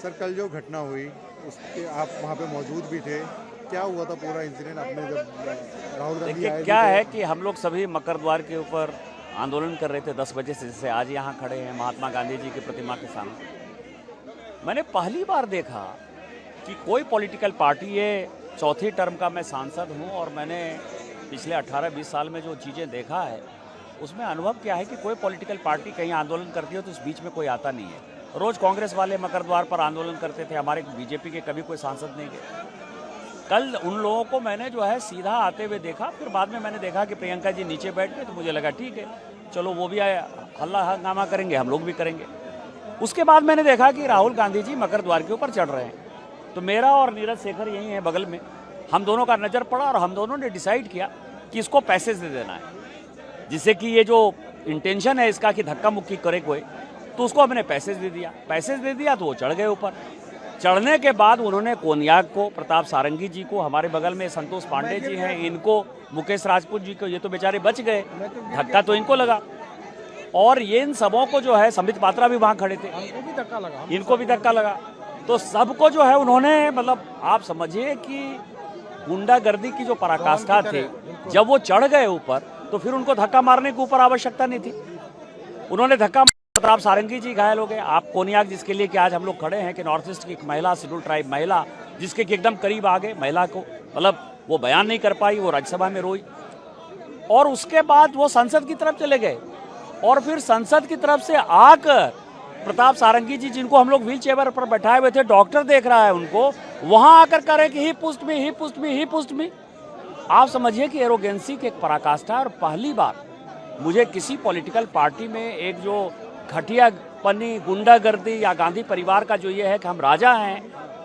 Sir कल जो घटना हुई उसके आप वहाँ पे मौजूद भी थे, क्या हुआ था पूरा इंसिडेंट? आपने जब राहुल गांधी देखिए आए भी क्या थे। है कि हम लोग सभी मकर द्वार के ऊपर आंदोलन कर रहे थे 10 बजे से, जैसे आज यहाँ खड़े हैं महात्मा गांधी जी की प्रतिमा के सामने। मैंने पहली बार देखा कि कोई पॉलिटिकल पार्टी, ये चौथी टर्म का मैं सांसद हूँ और मैंने पिछले 18-20 साल में जो चीज़ें देखा है उसमें अनुभव क्या है कि कोई पॉलिटिकल पार्टी कहीं आंदोलन करती है तो उस बीच में कोई आता नहीं है। रोज़ कांग्रेस वाले मकर द्वार पर आंदोलन करते थे, हमारे बीजेपी के कभी कोई सांसद नहीं गए। कल उन लोगों को मैंने जो है सीधा आते हुए देखा, फिर बाद में मैंने देखा कि प्रियंका जी नीचे बैठ गए तो मुझे लगा ठीक है, चलो वो भी आए हल्ला हंगामा करेंगे, हम लोग भी करेंगे। उसके बाद मैंने देखा कि राहुल गांधी जी मकर द्वार के ऊपर चढ़ रहे हैं, तो मेरा और नीरज शेखर यही है बगल में, हम दोनों का नज़र पड़ा और हम दोनों ने डिसाइड किया कि इसको पैसेज दे देना है, जिससे कि ये जो इंटेंशन है इसका कि धक्का मुक्की करे कोई, तो उसको हमने पैसेज दे दिया। पैसेज दे दिया तो वो चढ़ गए ऊपर। चढ़ने के बाद उन्होंने कोनियाक को, प्रताप सारंगी जी को, हमारे बगल में संतोष पांडे जी हैं, इनको, मुकेश राजपूत जी को, ये तो बेचारे बच गए, धक्का तो इनको लगा। और ये इन सबों को जो है, संबित पात्रा भी वहाँ खड़े थे, इनको भी धक्का लगा। तो सबको जो है उन्होंने, मतलब आप समझिए कि गुंडागर्दी की जो पराकाष्ठा थी, जब वो चढ़ गए ऊपर तो फिर उनको धक्का मारने के ऊपर आवश्यकता नहीं थी। उन्होंने धक्का, प्रताप सारंगी जी घायल हो गए। आप कोनियाक, जिसके लिए कि आज हम लोग खड़े हैं, कि नॉर्थ ईस्ट की एक महिला, शेड्यूल ट्राइब महिला, जिसके कि एकदम करीब आ गए महिला को, मतलब वो बयान नहीं कर पाई, वो राज्यसभा में रोई, और उसके बाद वो संसद की तरफ चले गए। और फिर संसद की तरफ से आकर प्रताप सारंगी जी, जिनको हम लोग व्हील चेयर पर बैठाए हुए थे, डॉक्टर देख रहा है उनको, वहां आकर कह रहे कि ही पुस्ट मी, ही पुस्ट मी, ही पुस्ट मी। आप समझिए कि एरोगेंसी की एक पराकाष्ठा। और पहली बार मुझे किसी पॉलिटिकल पार्टी में एक जो घटियापनी, गुंडागर्दी या गांधी परिवार का जो ये है कि हम राजा हैं,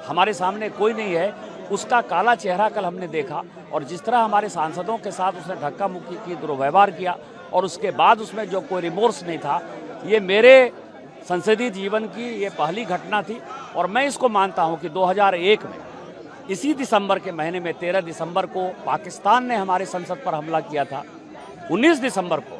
हमारे सामने कोई नहीं है, उसका काला चेहरा कल हमने देखा। और जिस तरह हमारे सांसदों के साथ उसने धक्का मुक्की की, दुर्व्यवहार किया, और उसके बाद उसमें जो कोई रिमोर्स नहीं था, ये मेरे संसदीय जीवन की ये पहली घटना थी। और मैं इसको मानता हूं कि 2001 में इसी दिसंबर के महीने में 13 दिसंबर को पाकिस्तान ने हमारे संसद पर हमला किया था। 19 दिसंबर को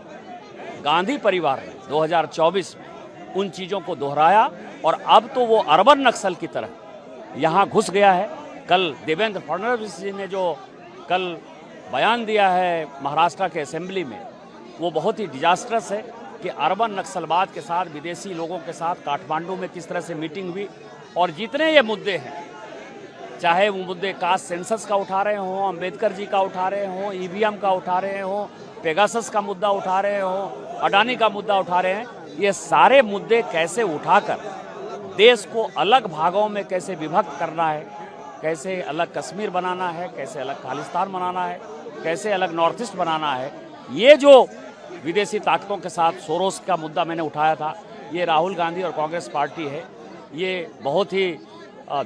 गांधी परिवार ने 2024 में उन चीज़ों को दोहराया, और अब तो वो अर्बन नक्सल की तरह यहाँ घुस गया है। कल देवेंद्र फडणवीस जी ने जो कल बयान दिया है महाराष्ट्र के असेंबली में, वो बहुत ही डिजास्टरस है कि अर्बन नक्सलवाद के साथ, विदेशी लोगों के साथ काठमांडू में किस तरह से मीटिंग हुई। और जितने ये मुद्दे हैं, चाहे वो मुद्दे कास्ट सेंसस का उठा रहे हों, अंबेडकर जी का उठा रहे हों, ईवीएम का उठा रहे हों, पेगासस का मुद्दा उठा रहे हों, अडानी का मुद्दा उठा रहे हैं, ये सारे मुद्दे कैसे उठाकर देश को अलग भागों में कैसे विभक्त करना है, कैसे अलग कश्मीर बनाना है, कैसे अलग खालिस्तान बनाना है, कैसे अलग नॉर्थ ईस्ट बनाना है, ये जो विदेशी ताकतों के साथ सोरोस का मुद्दा मैंने उठाया था, ये राहुल गांधी और कांग्रेस पार्टी है, ये बहुत ही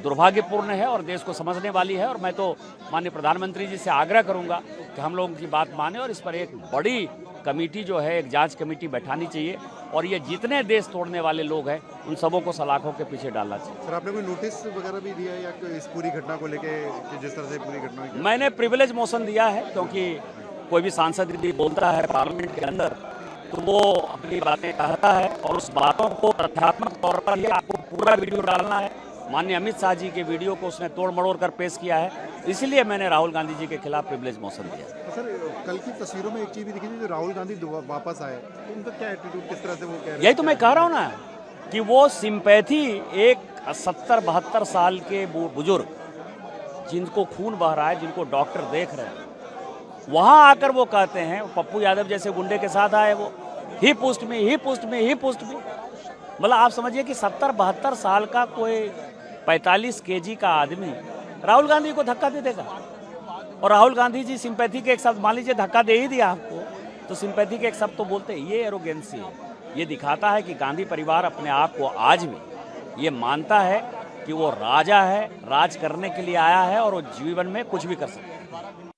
दुर्भाग्यपूर्ण है और देश को समझने वाली है। और मैं तो माननीय प्रधानमंत्री जी से आग्रह करूंगा कि हम लोगों की बात माने और इस पर एक बड़ी कमेटी जो है, एक जांच कमेटी बैठानी चाहिए, और ये जितने देश तोड़ने वाले लोग हैं उन सबों को सलाखों के पीछे डालना चाहिए। सर आपने कोई नोटिस वगैरह भी दिया या इस पूरी घटना को लेके, जिस तरह से पूरी घटना हुई? मैंने प्रिविलेज मोशन दिया है, क्योंकि कोई भी सांसद यदि बोलता है पार्लियामेंट के अंदर तो वो अपनी बातें कहता है, और उस बातों को तथ्यात्मक तौर पर ही आपको पूरा वीडियो डालना है। माननीय अमित शाह जी के वीडियो को उसने तोड़ मड़ोड़ कर पेश किया है, इसलिए मैंने राहुल गांधी जी के खिलाफ प्रिविलेज मोशन दिया। सर कल की तस्वीरों में एक चीज़ भी दिखी थी, जो राहुल गांधी वापस आए, तो उनका क्या एटीट्यूड, किस तरह से वो कह रहे हैं? यही तो मैं कह रहा हूँ ना कि वो सिंपैथी, एक 70-72 साल के बुजुर्ग जिनको खून बह रहा है, जिनको डॉक्टर देख रहे हैं, वहां आकर वो कहते हैं, पप्पू यादव जैसे गुंडे के साथ आए, वो ही पुस्ट में, ही पुस्ट में, ही पुस्ट में। मतलब आप समझिए कि 70-72 साल का कोई 45 केजी का आदमी राहुल गांधी को धक्का दे देगा। और राहुल गांधी जी सिंपैथी के एक शब्द, मान लीजिए धक्का दे ही दिया आपको, तो सिंपैथी के एक शब्द तो बोलते हैं। ये एरोगेंसी है, ये दिखाता है कि गांधी परिवार अपने आप को आज भी ये मानता है कि वो राजा है, राज करने के लिए आया है, और वो जीवन में कुछ भी कर सकता है।